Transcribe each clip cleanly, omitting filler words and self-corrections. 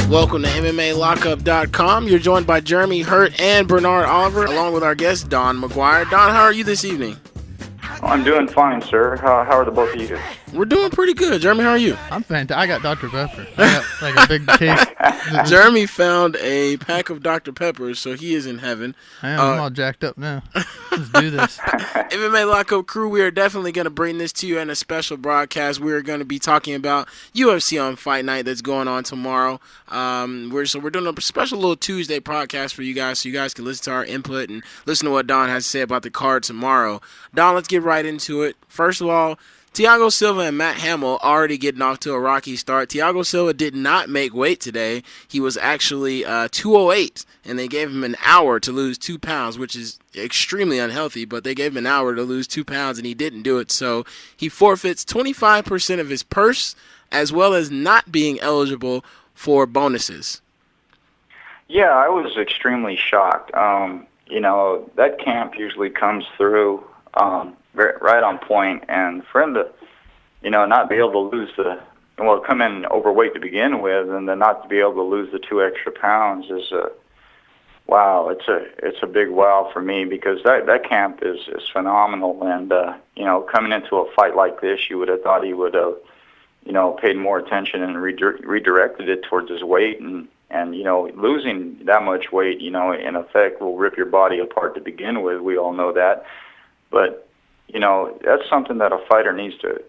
Welcome to MMALockup.com. You're joined by Jeremy Hurt and Bernard Oliver, along with our guest, Don McGuire. Don, how are you this evening? I'm doing fine, sir. How are the both of you? We're doing pretty good. Jeremy, how are you? I'm fantastic. I got Dr. Pepper. I got like a big case. Jeremy found a pack of Dr. Peppers, so he is in heaven. I'm all jacked up now. Let's do this. MMA Lockup crew, we are definitely going to bring this to you in a special broadcast. We are going to be talking about UFC on Fight Night that's going on tomorrow. We're doing a special little Tuesday podcast for you guys, so you guys can listen to our input and listen to what Don has to say about the card tomorrow. Don, let's get right into it. First of all, Thiago Silva and Matt Hamill already getting off to a rocky start. Thiago Silva did not make weight today. He was actually 208, and they gave him an hour to lose 2 pounds, which is extremely unhealthy, but they gave him an hour to lose 2 pounds, and he didn't do it. So he forfeits 25% of his purse, as well as not being eligible for bonuses. Yeah, I was extremely shocked. That camp usually comes through right on point, and for him to, not be able to lose come in overweight to begin with, and then not to be able to lose the 2 extra pounds is wow. It's a big wow for me, because that camp is phenomenal, and coming into a fight like this, you would have thought he would have, paid more attention and redirected it towards his weight, and losing that much weight, in effect will rip your body apart to begin with. We all know that, but that's something that a fighter needs to,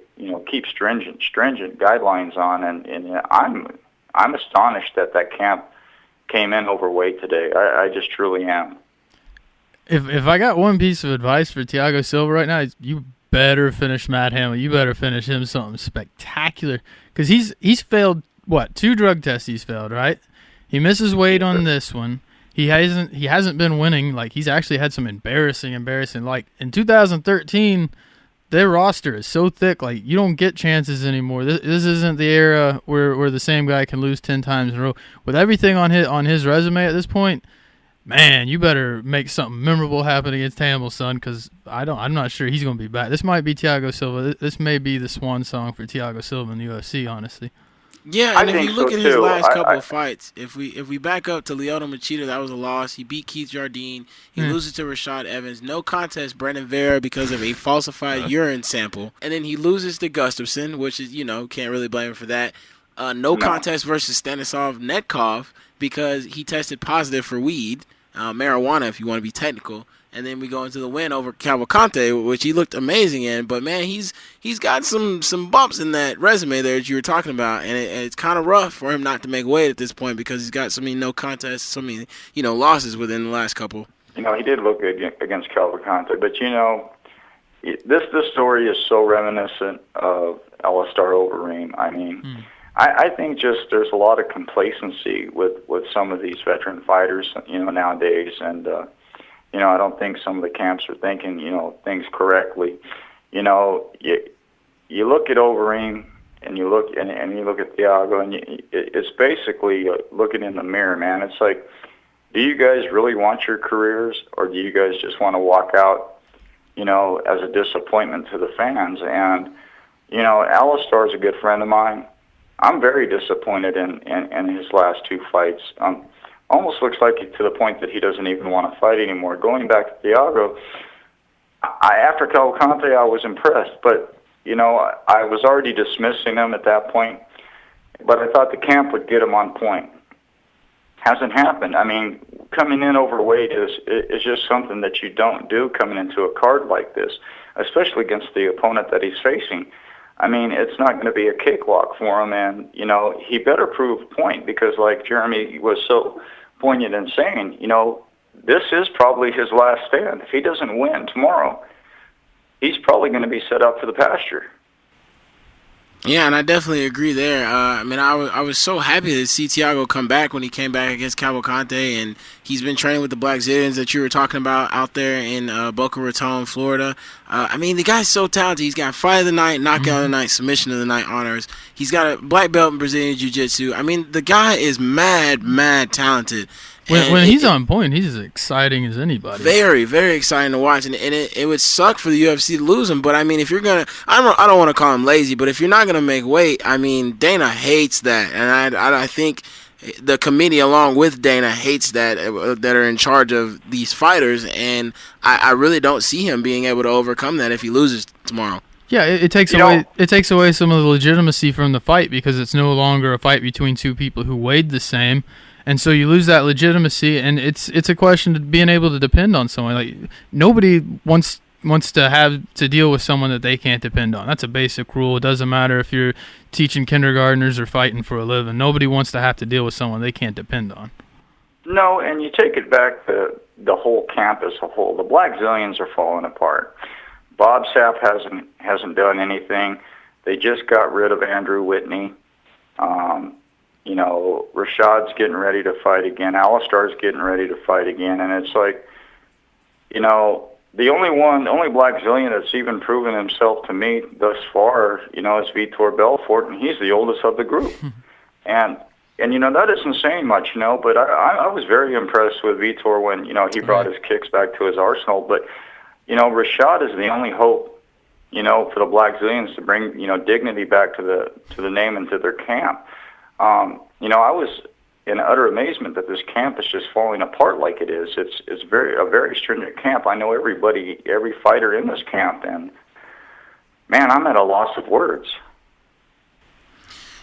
keep stringent guidelines on, and I'm astonished that camp came in overweight today. I just truly am. If I got one piece of advice for Thiago Silva right now, you better finish Matt Hamill. You better finish him something spectacular, because he's failed 2 drug tests. He's failed, right? He misses weight on this one. He hasn't been winning. Like, he's actually had some embarrassing. Like, in 2013, their roster is so thick. Like, you don't get chances anymore. This isn't the era where the same guy can lose 10 times in a row. With everything on his resume at this point, man, you better make something memorable happen against Hamill, son, because I'm not sure he's going to be back. This might be Thiago Silva. This may be the swan song for Thiago Silva in the UFC, honestly. Yeah, and if you look at his last couple of fights, if we back up to Lyoto Machida, that was a loss. He beat Keith Jardine. He loses to Rashad Evans. No contest, Brendan Vera, because of a falsified urine sample. And then he loses to Gustafsson, which is, can't really blame him for that. No contest versus Stanislav Netkov, because he tested positive for weed, marijuana if you want to be technical. And then we go into the win over Cavalcante, which he looked amazing in. But, man, he's got some bumps in that resume there that you were talking about. And it's kind of rough for him not to make weight at this point, because he's got so many no contests, so many, losses within the last couple. He did look good against Cavalcante. But, this story is so reminiscent of Alistair Overeem. I mean, I think just there's a lot of complacency with some of these veteran fighters, nowadays. And, I don't think some of the camps are thinking, things correctly. You look at Overeem, and you look at Thiago, and it's basically looking in the mirror, man. It's like, do you guys really want your careers, or do you guys just want to walk out, as a disappointment to the fans? And, Alistair's a good friend of mine. I'm very disappointed in his last 2 fights. Almost looks like to the point that he doesn't even want to fight anymore. Going back to Thiago, after Cavalcante, I was impressed, but I was already dismissing him at that point. But I thought the camp would get him on point. Hasn't happened. I mean, coming in overweight is just something that you don't do coming into a card like this, especially against the opponent that he's facing. I mean, it's not going to be a cakewalk for him, and, he better prove point, because like Jeremy was so poignant in saying, this is probably his last stand. If he doesn't win tomorrow, he's probably going to be set up for the pasture. Yeah, and I definitely agree there. I was so happy to see Thiago come back when he came back against Cavalcante, and he's been training with the Black Zillions that you were talking about out there in Boca Raton, Florida. The guy's so talented. He's got fight of the night, knockout of the night, submission of the night honors. He's got a black belt in Brazilian Jiu-Jitsu. The guy is mad talented. When he's on point, he's as exciting as anybody. Very, very exciting to watch, and it would suck for the UFC to lose him. But if you're gonna, I don't want to call him lazy, but if you're not gonna make weight, Dana hates that, and I think the committee, along with Dana, hates that are in charge of these fighters, and I really don't see him being able to overcome that if he loses tomorrow. Yeah, it takes away some of the legitimacy from the fight because it's no longer a fight between two people who weighed the same, and so you lose that legitimacy. And it's a question of being able to depend on someone. Like nobody wants to have to deal with someone that they can't depend on. That's a basic rule. It doesn't matter if you're teaching kindergartners or fighting for a living. Nobody wants to have to deal with someone they can't depend on. No, and you take it back to the whole camp as a whole. The Black Zillions are falling apart. Bob Sapp hasn't done anything. They just got rid of Andrew Whitney. Rashad's getting ready to fight again. Alistar's getting ready to fight again, and it's like, the only Black Zillion that's even proven himself to me thus far, is Vitor Belfort, and he's the oldest of the group. and that isn't saying much, but I was very impressed with Vitor when, he brought his kicks back to his arsenal. But, Rashad is the only hope, for the Black Zillions to bring, dignity back to the name and to their camp. I was in utter amazement that this camp is just falling apart like it is. It's a very stringent camp. I know every fighter in this camp, and man, I'm at a loss of words.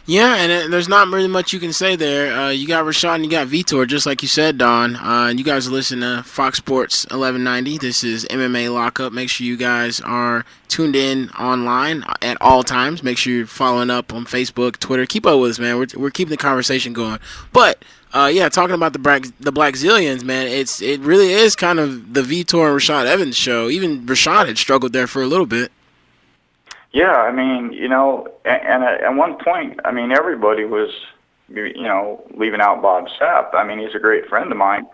Yeah, and there's not really much you can say there. You got Rashad and you got Vitor, just like you said, Don. And you guys listen to Fox Sports 1190. This is MMA Lockup. Make sure you guys are tuned in online at all times. Make sure you're following up on Facebook, Twitter. Keep up with us, man. We're keeping the conversation going. But talking about the Black Zillions, man, it really is kind of the Vitor and Rashad Evans show. Even Rashad had struggled there for a little bit. Yeah, and at one point, everybody was, leaving out Bob Sapp. He's a great friend of mine,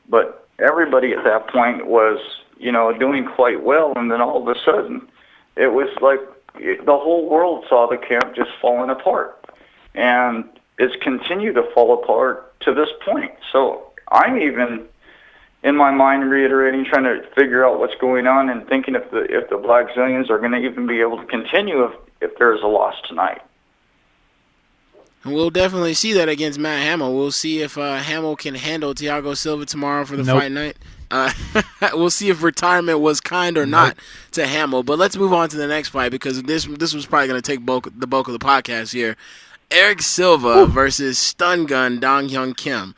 but everybody at that point was, doing quite well, and then all of a sudden, it was like the whole world saw the camp just falling apart, and it's continued to fall apart to this point. So I'm even, in my mind, reiterating, trying to figure out what's going on and thinking if the Black Zillions are going to even be able to continue if there's a loss tonight. We'll definitely see that against Matt Hamill. We'll see if Hamill can handle Thiago Silva tomorrow for the Fight Night. We'll see if retirement was kind or not to Hamill. But let's move on to the next fight because this was probably going to take the bulk of the podcast here. Eric Silva versus Stun Gun Dong Hyun Kim.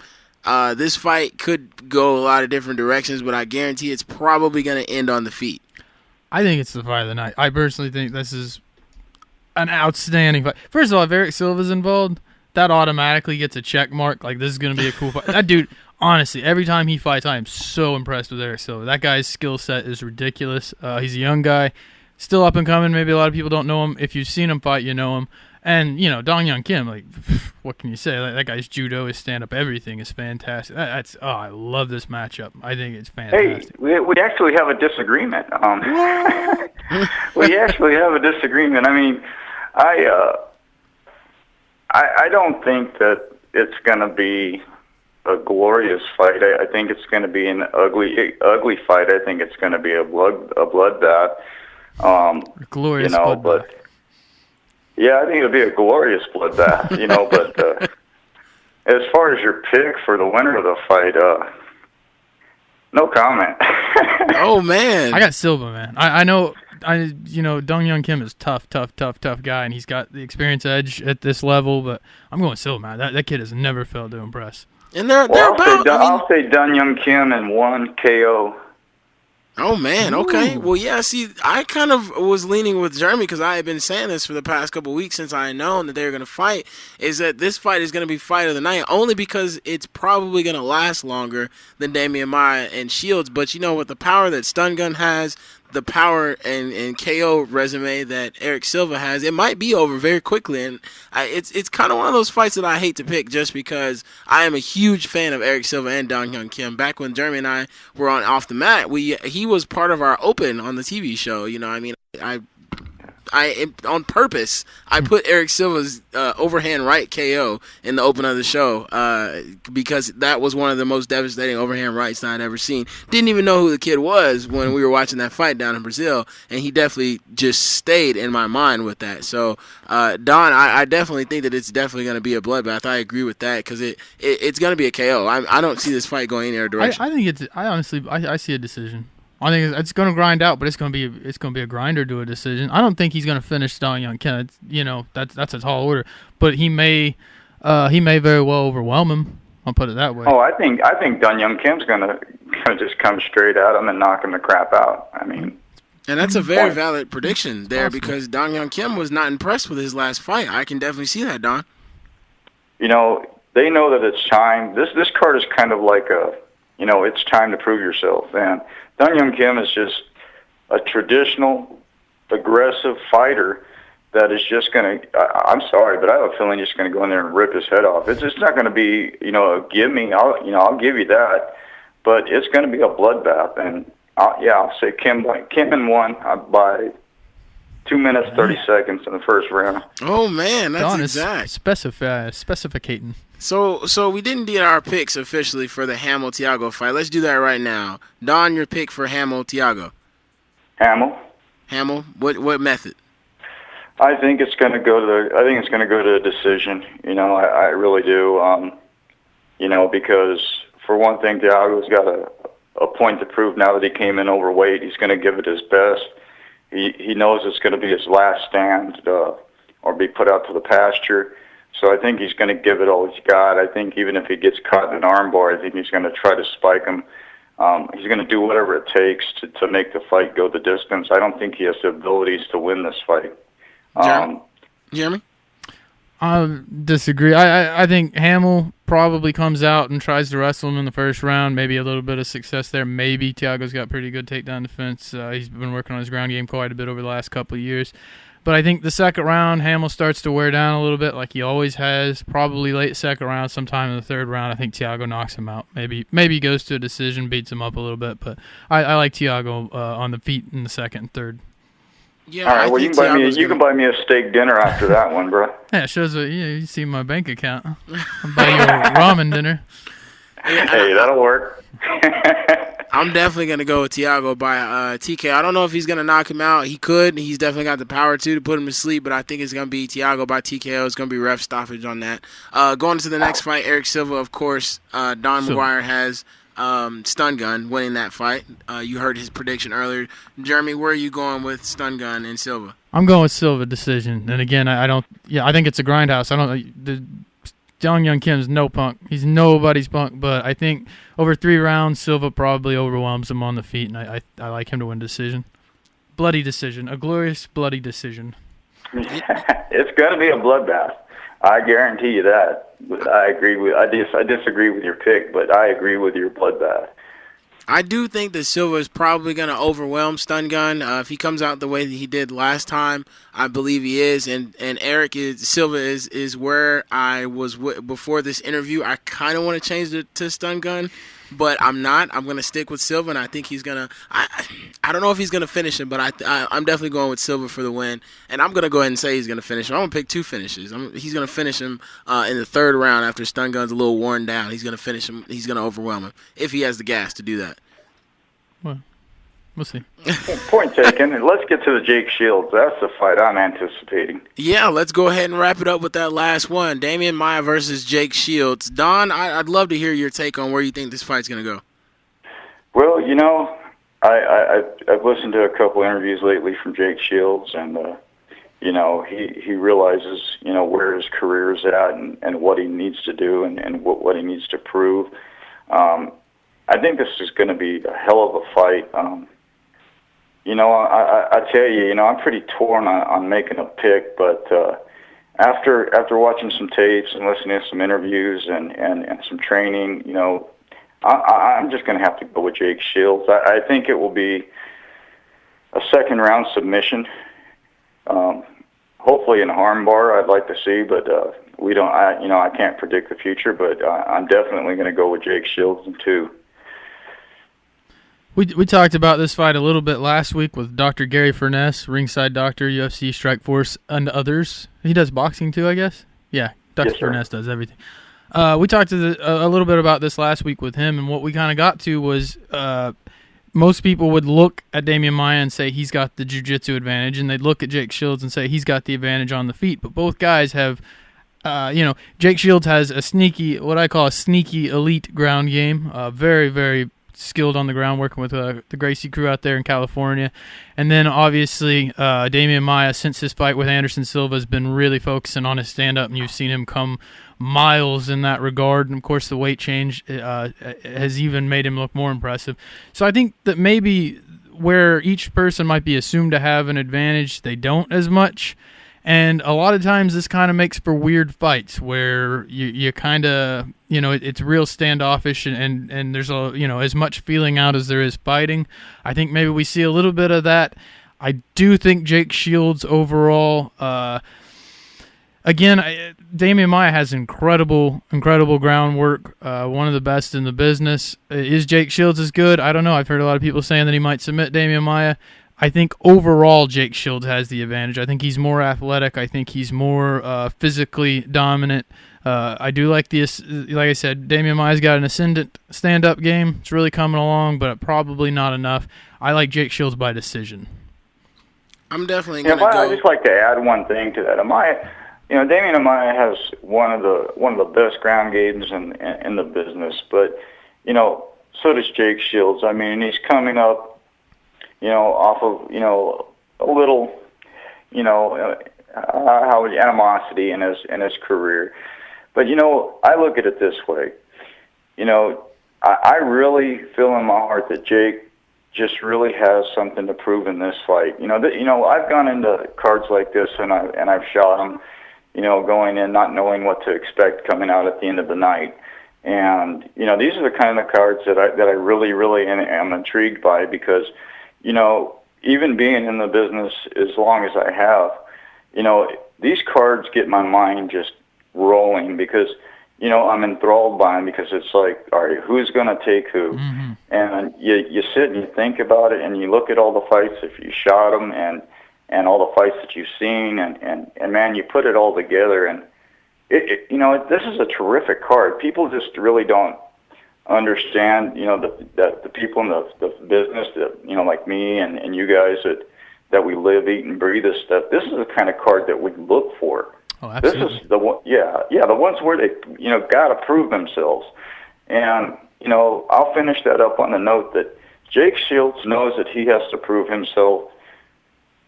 This fight could go a lot of different directions, but I guarantee it's probably going to end on the feet. I think it's the fight of the night. I personally think this is an outstanding fight. First of all, if Eric Silva's involved, that automatically gets a check mark. Like, this is going to be a cool fight. That dude, honestly, every time he fights, I am so impressed with Eric Silva. That guy's skill set is ridiculous. He's a young guy, still up and coming. Maybe a lot of people don't know him. If you've seen him fight, you know him. And, Dong Hyun Kim, like, what can you say? Like, that guy's judo, his stand-up, everything is fantastic. I love this matchup. I think it's fantastic. Hey, we actually have a disagreement. We actually have a disagreement. I don't think that it's going to be a glorious fight. I think it's going to be an ugly fight. I think it's going to be a bloodbath. Glorious bloodbath. But yeah, I think it'll be a glorious bloodbath, but as far as your pick for the winner of the fight, no comment. Oh, man. I got Silva, man. I know, Dong Hyun Kim is tough guy, and he's got the experience edge at this level, but I'm going Silva, man. That kid has never failed to impress. And I'll say Dong Hyun Kim in 1 KO. Oh, man, okay. Well, yeah, see, I kind of was leaning with Jeremy because I had been saying this for the past couple of weeks since I had known that they were going to fight, is that this fight is going to be fight of the night only because it's probably going to last longer than Damian Maia and Shields. But, with the power that Stun Gun has, the power and KO resume that Eric Silva has, it might be over very quickly. And it's kind of one of those fights that I hate to pick just because I am a huge fan of Eric Silva and Dong Hyun Kim. Back when Jeremy and I were on Off the Mat, he was part of our Open on the TV show. on purpose, I put Eric Silva's overhand right KO in the open of the show because that was one of the most devastating overhand rights I'd ever seen. Didn't even know who the kid was when we were watching that fight down in Brazil, and he definitely just stayed in my mind with that. So, Don, I definitely think that it's definitely going to be a bloodbath. I agree with that because it's going to be a KO. I don't see this fight going any other direction. I think I see a decision. I think it's going to grind out, but it's going to be a grinder to a decision. I don't think he's going to finish Don Young Kim. That's a tall order, but he may very well overwhelm him. I'll put it that way. Oh, I think Don Young Kim's going to just come straight at him and knock him the crap out. I mean, and that's a very valid prediction there because Don Young Kim was not impressed with his last fight. I can definitely see that, Don. They know that it's time. This card is kind of like it's time to prove yourself, and Don Young Kim is just a traditional, aggressive fighter that is just going to, I'm sorry, but I have a feeling he's going to go in there and rip his head off. It's just not going to be, a give me, I'll give you that, but it's going to be a bloodbath. And I'll say Kim in one by 2 minutes, 30 seconds in the first round. Oh, man, that's Don exact. Specificating. So we didn't get our picks officially for the Hamill-Thiago fight. Let's do that right now. Don, your pick for Hamill-Thiago. Hamill? What method? I think it's going to go to a decision. I really do. Because for one thing, Thiago's got a point to prove now that he came in overweight. He's going to give it his best. He knows it's going to be his last stand or be put out to the pasture. So I think he's going to give it all he's got. I think even if he gets caught in an armbar, I think he's going to try to spike him. He's going to do whatever it takes to make the fight go the distance. I don't think he has the abilities to win this fight. Jeremy? I disagree. I think Hamill probably comes out and tries to wrestle him in the first round. Maybe a little bit of success there. Maybe Thiago's got pretty good takedown defense. He's been working on his ground game quite a bit over the last couple of years. But I think the second round, Hamill starts to wear down a little bit like he always has. Probably late second round, sometime in the third round, I think Thiago knocks him out. Maybe he goes to a decision, beats him up a little bit. But I like Thiago on the feet in the second and third. Yeah, all right, well, you can buy me a steak dinner after that one, bro. Yeah, it shows you see my bank account. I'll buy you a ramen dinner. Hey, that'll work. I'm definitely going to go with Thiago by TK. I don't know if he's going to knock him out. He could. He's definitely got the power to put him to sleep, but I think it's going to be Thiago by TKO. It's going to be ref stoppage on that. Going to the next fight, Eric Silva, of course. Don McGuire has Stun Gun winning that fight. You heard his prediction earlier. Jeremy, where are you going with Stun Gun and Silva? I'm going with Silva decision. And again, I think it's a grindhouse. Don Young Kim's no punk. He's nobody's punk, but I think over 3 rounds, Silva probably overwhelms him on the feet, and I like him to win decision. Bloody decision. A glorious bloody decision. It's going to be a bloodbath. I guarantee you that. I disagree with your pick, but I agree with your bloodbath. I do think that Silva is probably going to overwhelm Stun Gun. If he comes out the way that he did last time, I believe he is. And Silva is where I was before this interview. I kind of want to change it to Stun Gun, but I'm not. I'm going to stick with Silva, and I think he's going to I don't know if he's going to finish him, but I'm definitely going with Silva for the win. And I'm going to go ahead and say he's going to finish him. I'm going to pick 2 finishes. He's going to finish him in the third round after Stun Gun's a little worn down. He's going to finish him. He's going to overwhelm him if he has the gas to do that. Well, we'll see. Point taken. Let's get to the Jake Shields. That's the fight I'm anticipating. Yeah, let's go ahead and wrap it up with that last one. Damian Maia versus Jake Shields. Don, I'd love to hear your take on where you think this fight's going to go. Well, I've listened to a couple interviews lately from Jake Shields, and he realizes where his career is at and what he needs to do and what he needs to prove. I think this is going to be a hell of a fight. I tell you, I'm pretty torn on making a pick, but after watching some tapes and listening to some interviews and some training, I'm just going to have to go with Jake Shields. I think it will be a second round submission. Hopefully in a armbar, I'd like to see, but I can't predict the future, but I'm definitely going to go with Jake Shields in 2. We talked about this fight a little bit last week with Dr. Gary Furness, ringside doctor, UFC Strikeforce, and others. He does boxing too, I guess? Yeah, Dr. Yes, sir. Furness does everything. We talked a little bit about this last week with him, and what we kind of got to was most people would look at Damian Maia and say he's got the jiu-jitsu advantage, and they'd look at Jake Shields and say he's got the advantage on the feet. But both guys have, Jake Shields has what I call a sneaky elite ground game, very, very skilled on the ground, working with the Gracie crew out there in California. And then obviously Damian Maia, since his fight with Anderson Silva, has been really focusing on his stand-up, and you've seen him come miles in that regard. And of course the weight change has even made him look more impressive. So I think that maybe where each person might be assumed to have an advantage, they don't as much. And a lot of times this kind of makes for weird fights where you kind of, it's real standoffish and there's as much feeling out as there is fighting. I think maybe we see a little bit of that. I do think Jake Shields overall, Damian Maia has incredible groundwork, one of the best in the business. Is Jake Shields as good? I don't know. I've heard a lot of people saying that he might submit Damian Maia. I think overall Jake Shields has the advantage. I think he's more athletic. I think he's more physically dominant. I do like like I said, Damian Maia's got an ascendant stand-up game. It's really coming along, but probably not enough. I like Jake Shields by decision. I'm definitely going to go. I'd just like to add one thing to that. Damian Maia has one of the best ground games in the business, but so does Jake Shields. I mean, he's coming up, off of, a little, animosity in his career. But, I look at it this way. I really feel in my heart that Jake just really has something to prove in this fight. I've gone into cards like this and I've shot them, going in not knowing what to expect coming out at the end of the night. And, these are the kind of cards that I really, really am intrigued by because, even being in the business as long as I have, these cards get my mind just rolling because, I'm enthralled by them because it's like, all right, who's going to take who? Mm-hmm. And you sit and you think about it and you look at all the fights if you shot them and all the fights that you've seen and man, you put it all together and this is a terrific card. People just really don't understand, the people in the business that, like me and you guys that we live, eat, and breathe this stuff. This is the kind of card that we look for. Oh, absolutely. This is the one, the ones where they, got to prove themselves. And, I'll finish that up on the note that Jake Shields knows that he has to prove himself.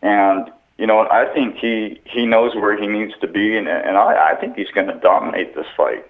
And, I think he knows where he needs to be, and I think he's going to dominate this fight.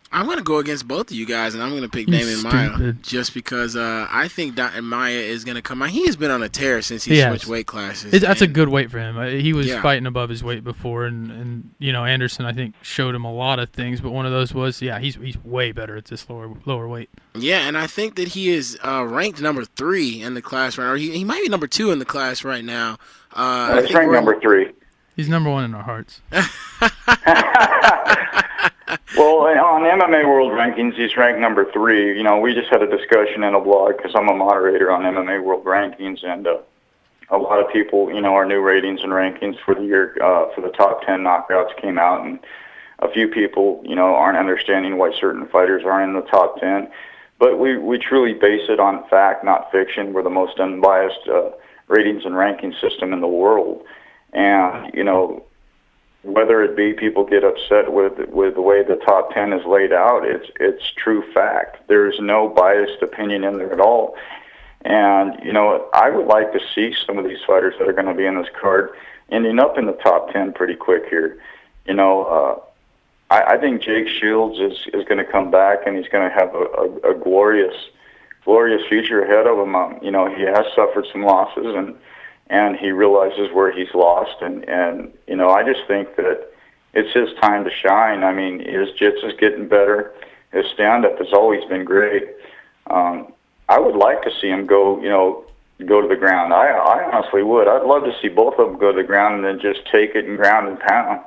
I'm going to go against both of you guys, and I'm going to pick Damian Maia just because I think Maia is going to come out. He has been on a tear since he switched weight classes. That's a good weight for him. He was fighting above his weight before, and Anderson, I think, showed him a lot of things, but one of those was, he's way better at this lower weight. Yeah, and I think that he is ranked number 3 in the class right now. Or he might be number 2 in the class right now. He's ranked number 3. He's number 1 in our hearts. Well, on MMA World Rankings, he's ranked number 3. We just had a discussion in a blog because I'm a moderator on MMA World Rankings, and a lot of people, our new ratings and rankings for the year for the top 10 knockouts came out, and a few people, aren't understanding why certain fighters aren't in the top 10. But we truly base it on fact, not fiction. We're the most unbiased ratings and ranking system in the world, and whether it be people get upset with the way the top 10 is laid out, it's true fact. There's no biased opinion in there at all. And, I would like to see some of these fighters that are going to be in this card ending up in the top 10 pretty quick here. I think Jake Shields is going to come back and he's going to have a glorious future ahead of him. He has suffered some losses and he realizes where he's lost. And I just think that it's his time to shine. I mean, his jiu-jitsu is getting better. His stand-up has always been great. I would like to see him go to the ground. I honestly would. I'd love to see both of them go to the ground and then just take it and ground and pound.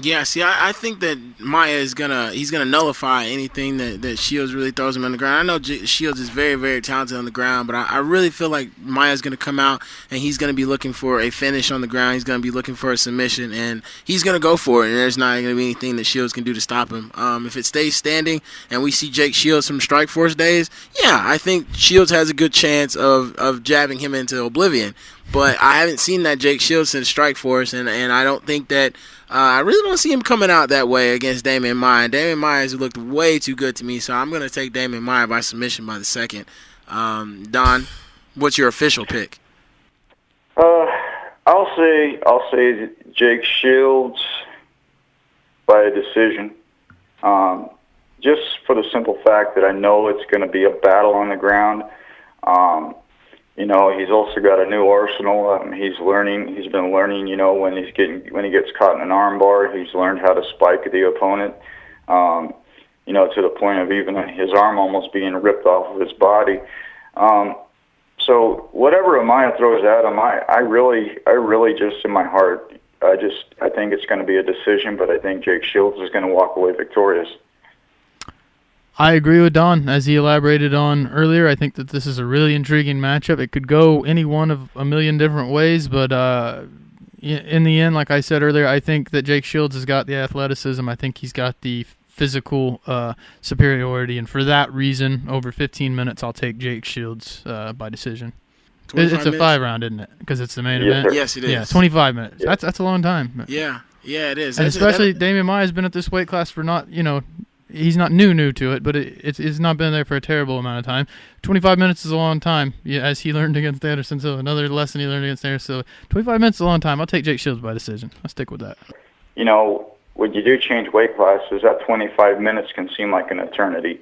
Yeah, see, I think that Maia is he's gonna nullify anything that Shields really throws him on the ground. I know Shields is very, very talented on the ground, but I really feel like Maia's gonna come out and he's gonna be looking for a finish on the ground. He's gonna be looking for a submission, and he's gonna go for it. And there's not gonna be anything that Shields can do to stop him. If it stays standing and we see Jake Shields from Strikeforce days, yeah, I think Shields has a good chance of jabbing him into oblivion. But I haven't seen that Jake Shields since Strikeforce, and I don't think that I really don't see him coming out that way against Damian Maia. Damian Maia has looked way too good to me, so I'm going to take Damian Maia by submission by the second. Don, what's your official pick? I'll say Jake Shields by a decision. Just for the simple fact that I know it's going to be a battle on the ground. He's also got a new arsenal. He's been learning, when he gets caught in an arm bar, he's learned how to spike the opponent, to the point of even his arm almost being ripped off of his body. So whatever Maia throws at him, I really just in my heart, I think it's going to be a decision, but I think Jake Shields is going to walk away victorious. I agree with Don. As he elaborated on earlier, I think that this is a really intriguing matchup. It could go any one of a million different ways, but in the end, like I said earlier, I think that Jake Shields has got the athleticism. I think he's got the physical superiority, and for that reason, over 15 minutes, I'll take Jake Shields by decision. It's a 5-round, isn't it? Because it's the main event? Sir. Yes, it is. Yeah, 25 minutes. Yeah. That's a long time. Yeah, it is. And especially Damian Maia has been at this weight class for not, he's not new to it, but it's not been there for a terrible amount of time. 25 minutes is a long time, as he learned against Anderson Silva. Another lesson he learned against Anderson Silva. 25 minutes is a long time. I'll take Jake Shields by decision. I'll stick with that. When you do change weight classes, that 25 minutes can seem like an eternity.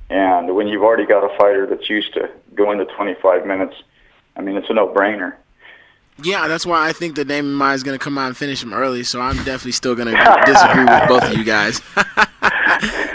And when you've already got a fighter that's used to going to 25 minutes, it's a no-brainer. Yeah, that's why I think that Damian Maia is going to come out and finish him early, so I'm definitely still going to disagree with both of you guys.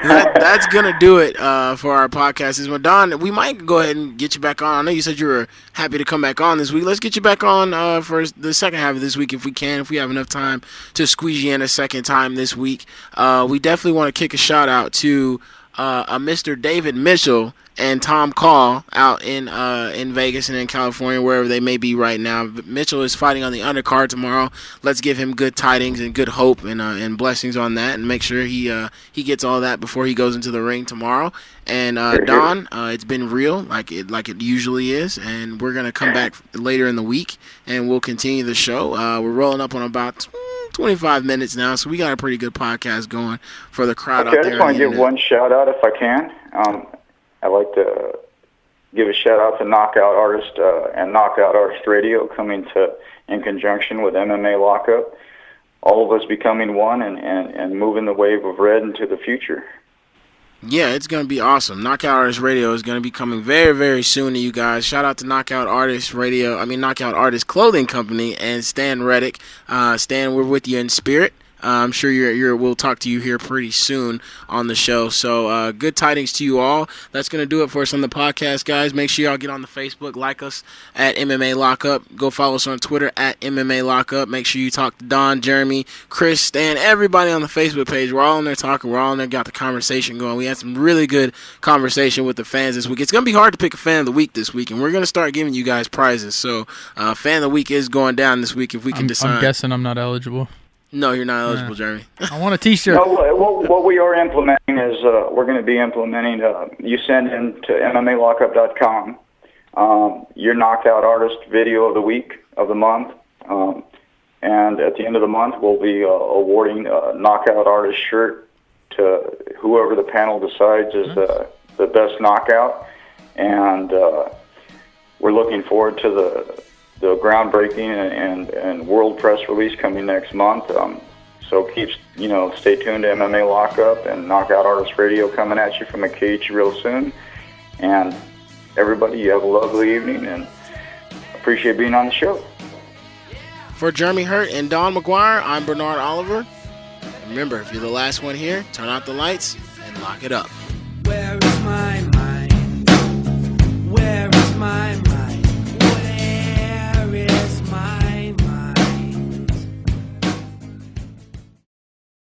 That's going to do it for our podcast. Don, we might go ahead and get you back on. I know you said you were happy to come back on this week. Let's get you back on for the second half of this week if we can, if we have enough time to squeeze you in a second time this week. We definitely want to kick a shout-out to Mr. David Mitchell and Tom Call out in Vegas and in California, wherever they may be right now. Mitchell is fighting on the undercard tomorrow. Let's give him good tidings and good hope and blessings on that, and make sure he gets all that before he goes into the ring tomorrow. And Don, it's been real, like it usually is, and we're gonna come back later in the week and we'll continue the show. We're rolling up on about 25 minutes now, so we got a pretty good podcast going for the crowd out there. I just want to give one shout out if I can. I'd like to give a shout out to Knockout Artist and Knockout Artist Radio coming in conjunction with MMA Lockup. All of us becoming one and moving the wave of red into the future. Yeah, it's going to be awesome. Knockout Artist Radio is going to be coming very, very soon to you guys. Shout out to Knockout Artist Knockout Artist Clothing Company and Stan Reddick. Stan, we're with you in spirit. I'm sure we'll talk to you here pretty soon on the show. So good tidings to you all. That's going to do it for us on the podcast, guys. Make sure y'all get on the Facebook, like us at MMA Lockup. Go follow us on Twitter at MMA Lockup. Make sure you talk to Don, Jeremy, Chris, Stan, everybody on the Facebook page. We're all in there talking. We're all in there, got the conversation going. We had some really good conversation with the fans this week. It's going to be hard to pick a fan of the week this week, and we're going to start giving you guys prizes. So fan of the week is going down this week if we can decide. I'm guessing I'm not eligible. No, you're not eligible, Jeremy. I want a T-shirt. No, what we are implementing is we're going to be implementing. You send in to MMALockup.com your knockout artist video of the week, of the month, and at the end of the month we'll be awarding a knockout artist shirt to whoever the panel decides is the best knockout, and we're looking forward to the groundbreaking and world press release coming next month. So stay tuned to MMA Lockup and Knockout Artist Radio coming at you from a cage real soon. And everybody, you have a lovely evening and appreciate being on the show. For Jeremy Hurt and Don McGuire, I'm Bernard Oliver. Remember, if you're the last one here, turn out the lights and lock it up.